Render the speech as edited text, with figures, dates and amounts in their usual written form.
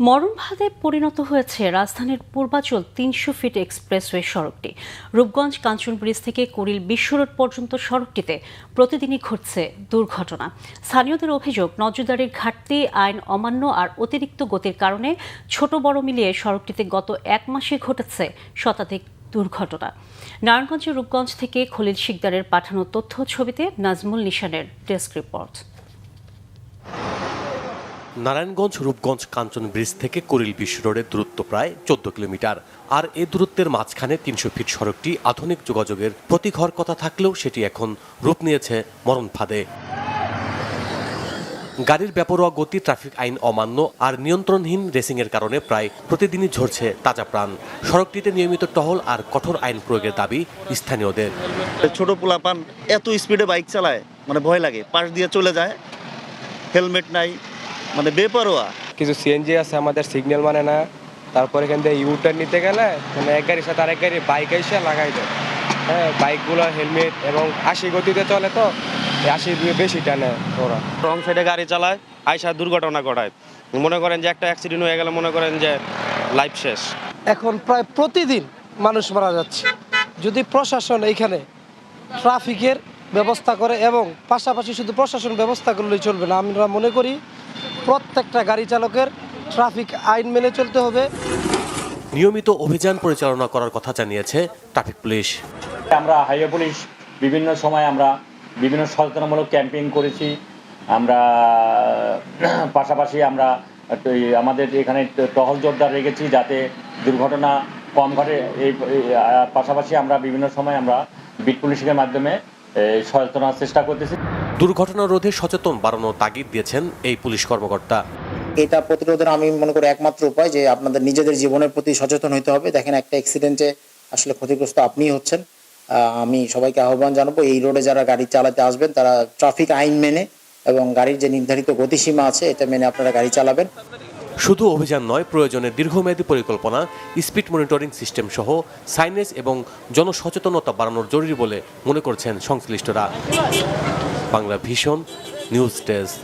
মরণ ফাঁদে পরিণত হয়েছে রাজধানীর পূর্বাচল ৩০০ ফিট এক্সপ্রেসওয়ে সড়কটি। রূপগঞ্জ কাঞ্চন ব্রিজ থেকে কুড়িল বিশ্ব রোড পর্যন্ত সড়কটিতে প্রতিদিনই ঘটছে দুর্ঘটনা। স্থানীয়দের অভিযোগ, নজরদারির ঘাটতি, আইন অমান্য আর অতিরিক্ত গতির কারণে ছোট বড় মিলিয়ে সড়কটিতে গত এক মাসে ঘটেছে শতাধিক দুর্ঘটনা। নারায়ণগঞ্জের রূপগঞ্জ থেকে খলিল শিকদারের পাঠানো তথ্য ছবিতে নাজমুল নিশানের ডেস্ক রিপোর্ট। নারায়ণগঞ্জ রূপগঞ্জ কাঞ্চন ব্রিজ থেকে কুড়িল বিশ্ব রোডের দূরত্ব প্রায় 14 কিলোমিটার। আর এই দূরত্বের মাঝখানে ৩০০ ফিট সড়কটি আধুনিক যোগাযোগের প্রতিঘর কথা থাকলেও সেটি এখন রূপ নিয়েছে মরণ ফাঁদে। গাড়ির বেপরোয়া গতি, ট্রাফিক আইন অমান্য আর নিয়ন্ত্রণহীন রেসিংয়ের কারণে প্রায় প্রতিদিনই ঝরছে তাজা প্রাণ। সড়কটিতে নিয়মিত টহল আর কঠোর আইন প্রয়োগের দাবি স্থানীয়দের। ছোট পোলাপান এত স্পিডে বাইক চালায়, মানে ভয় লাগে, পাশ দিয়ে চলে যায়, হেলমেট নাই, মানে বেপরোয়া। কিছু সিএনজি আছে আমাদের সিগন্যাল মানে না, তারপরে এখান থেকে ইউটার্ন নিতে গেলে মানে এক গাড়ির সাথে আরেক গাড়ি বাইক এসে লাগাই দেয়। হ্যাঁ, বাইকগুলো হেলমেট এবং 80 গতিতে চলে, তো 80 বেশি টানে ওরা। রং সাইডে গাড়ি চালায়, আইসা দুর্ঘটনা ঘটায়। মনে করেন যে একটা অ্যাক্সিডেন্ট হয়ে গেলে মনে করেন যে লাইফ শেষ। এখন প্রায় প্রতিদিন মানুষ মারা যাচ্ছে। যদি প্রশাসন এইখানে ট্রাফিকের ব্যবস্থা করে এবং পাশাপাশি শুধু প্রশাসন ব্যবস্থা করলেই চলবে না, আমরা মনে করি প্রত্যেকটা গাড়ি চালকের ট্রাফিক আইন মেনে চলতে হবে। নিয়মিত অভিযান পরিচালনা করার কথা জানিয়েছে ট্রাফিক পুলিশ। আমরা হাইওয়ে পুলিশ বিভিন্ন সময় আমরা বিভিন্ন সচেতনামূলক ক্যাম্পেইন করেছি। আমরা পাশাপাশি আমরা আমাদের এখানে টহল জোরদার রেখেছি যাতে দুর্ঘটনা কম ঘটে। এই পাশাপাশি আমরা বিভিন্ন সময় আমরা বিট পুলিশের মাধ্যমে সচেতনার চেষ্টা করতেছি। দুর্ঘটনা রোধে সচেতন বাড়ানোর তাগিদ দিয়েছেন এই পুলিশ কর্মকর্তা। এটা প্রতিরোধের আমি মনে করি একমাত্র উপায় যে আপনাদের নিজেদের জীবনের প্রতি সচেতন হতে হবে। দেখেন, একটা অ্যাক্সিডেন্টে আসলে ক্ষতিগ্রস্ত আপনিই হচ্ছেন। আমি সবাইকে আহ্বান জানাবো, এই রোডে যারা গাড়ি চালাতে আসবেন তারা ট্রাফিক আইন মেনে এবং গাড়ির যে নির্ধারিত গতিসীমা আছে এটা মেনে আপনারা গাড়ি চালাবেন। শুধু অভিযান নয়, প্রয়োজনে দীর্ঘমেয়াদী পরিকল্পনা, স্পিড মনিটরিং সিস্টেম সহ সাইনেজ এবং জনসচেতনতা বাড়ানোর জরুরি বলে মনে করছেন সংশ্লিষ্টরা। Bangla vision news desk.